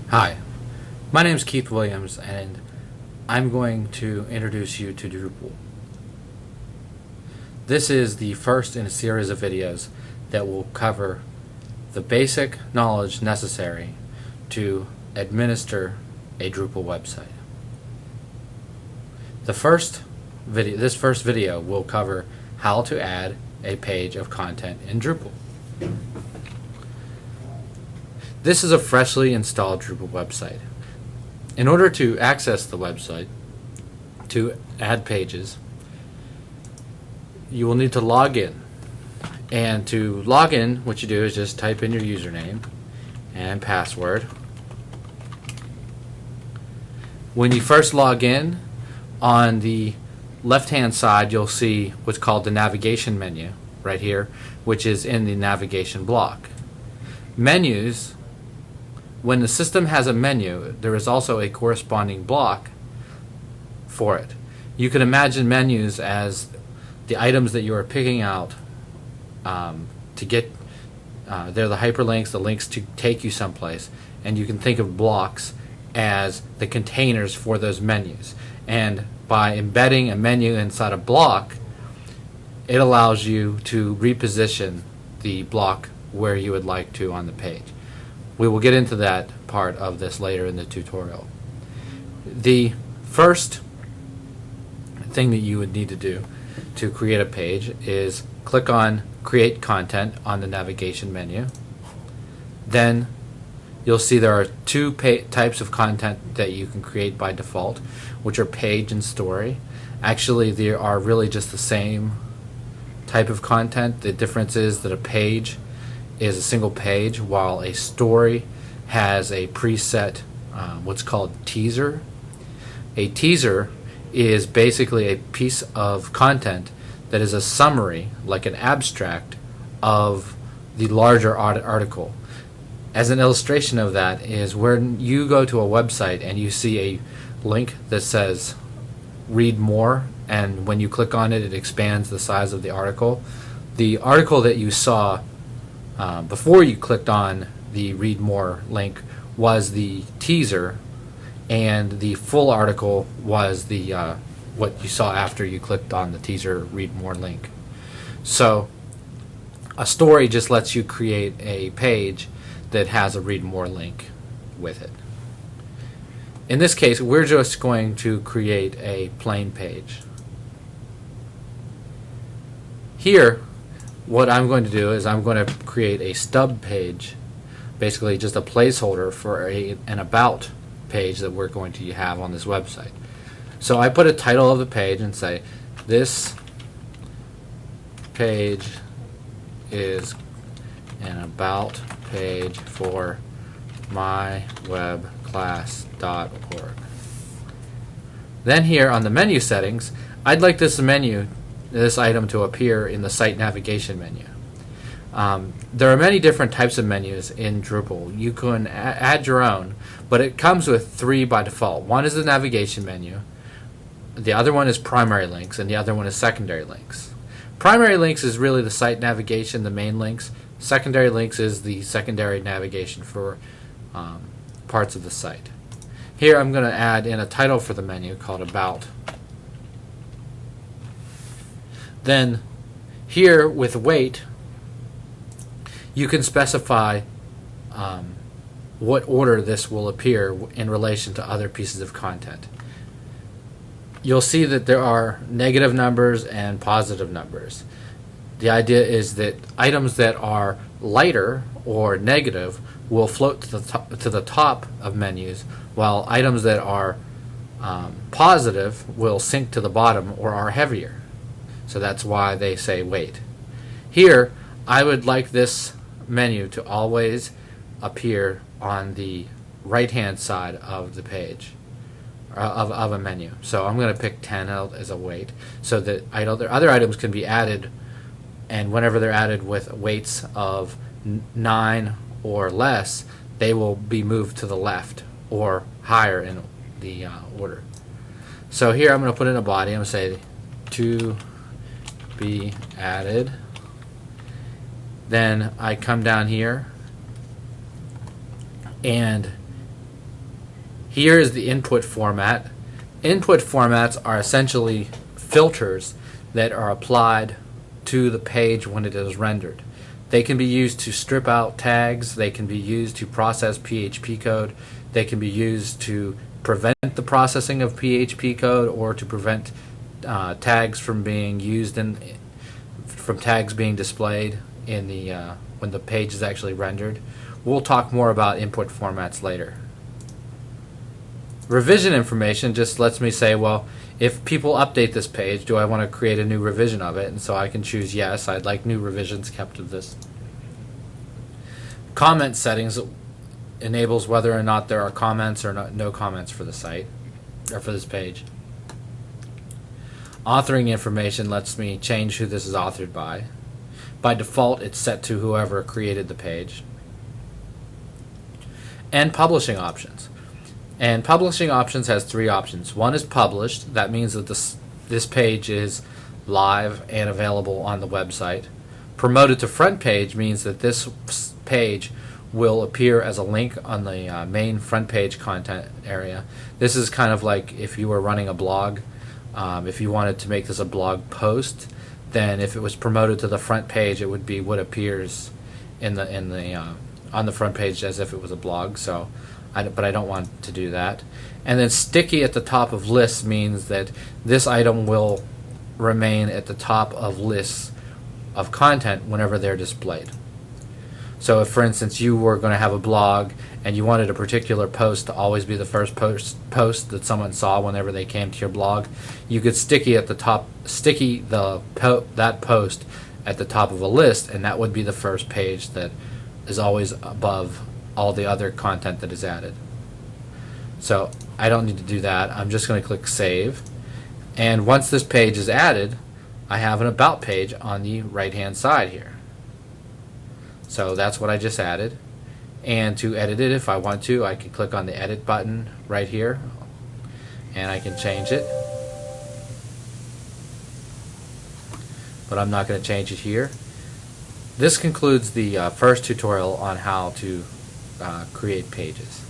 Hi, my name is Keith Williams and I'm going to introduce you to Drupal. This is the first in a series of videos that will cover the basic knowledge necessary to administer a Drupal website. This first video will cover how to add a page of content in Drupal. This is a freshly installed Drupal website. In order to access the website, to add pages, you will need to log in. And to log in, what you do is just type in your username and password. When you first log in, on the left-hand side you'll see what's called the navigation menu right here, which is in the navigation block. Menus, when the system has a menu, there is also a corresponding block for it. You can imagine menus as the items that you are picking out to get, they're the hyperlinks, the links to take you someplace, and you can think of blocks as the containers for those menus. And by embedding a menu inside a block, it allows you to reposition the block where you would like to on the page. We will get into that part of this later in the tutorial. The first thing that you would need to do to create a page is click on Create Content on the navigation menu. Then you'll see there are two types of content that you can create by default, which are page and story. Actually, they are really just the same type of content. The difference is that a page is a single page, while a story has a preset what's called teaser. A teaser is basically a piece of content that is a summary, like an abstract, of the larger article. As an illustration of that is when you go to a website and you see a link that says read more, and when you click on it, it expands the size of the article. The article that you saw before you clicked on the read more link was the teaser, and the full article was the what you saw after you clicked on the teaser read more link. So a story just lets you create a page that has a read more link with it. In this case, we're just going to create a plain page. Here, what I'm going to do is I'm going to create a stub page, basically just a placeholder for an about page that we're going to have on this website. So I put a title of the page and say, this page is an about page for mywebclass.org. Then here on the menu settings, I'd like this item to appear in the site navigation menu. There are many different types of menus in Drupal. You can add your own, but it comes with three by default. One is the navigation menu, the other one is primary links, and the other one is secondary links. Primary links is really the site navigation, the main links. Secondary links is the secondary navigation for parts of the site. Here I'm going to add in a title for the menu called About. Then here with weight, you can specify what order this will appear in relation to other pieces of content. You'll see that there are negative numbers and positive numbers. The idea is that items that are lighter or negative will float to the top of menus, while items that are positive will sink to the bottom or are heavier. So that's why they say weight. Here, I would like this menu to always appear on the right-hand side of the page, of a menu. So I'm going to pick 10 as a weight, so that other items can be added, and whenever they're added with weights of 9 or less, they will be moved to the left or higher in the order. So here I'm going to put in a body. I'm going to say to be added. Then I come down here and Here is the input format. Input formats are essentially filters that are applied to the page when it is rendered. They can be used to strip out tags, they can be used to process PHP code, they can be used to prevent the processing of PHP code, or to prevent tags from being used from tags being displayed in the when the page is actually rendered. We'll talk more about input formats later. Revision information just lets me say, well, if people update this page, do I want to create a new revision of it? And so I can choose yes, I'd like new revisions kept of this. Comment settings enables whether or not there are comments or no comments for the site, or for this page. Authoring information lets me change who this is authored by. By default, it's set to whoever created the page. And publishing options. And publishing options has three options. One is published. That means that this page is live and available on the website. Promoted to front page means that this page will appear as a link on the main front page content area. This is kind of like if you were running a blog. If you wanted to make this a blog post, then if it was promoted to the front page, it would be what appears on the front page as if it was a blog. So, but I don't want to do that. And then sticky at the top of lists means that this item will remain at the top of lists of content whenever they're displayed. So if, for instance, you were going to have a blog and you wanted a particular post to always be the first post that someone saw whenever they came to your blog, you could sticky that post at the top of a list, and that would be the first page that is always above all the other content that is added. So I don't need to do that. I'm just going to click Save. And once this page is added, I have an About page on the right-hand side here. So that's what I just added. And to edit it, if I want to, I can click on the Edit button right here, and I can change it. But I'm not going to change it here. This concludes the first tutorial on how to create pages.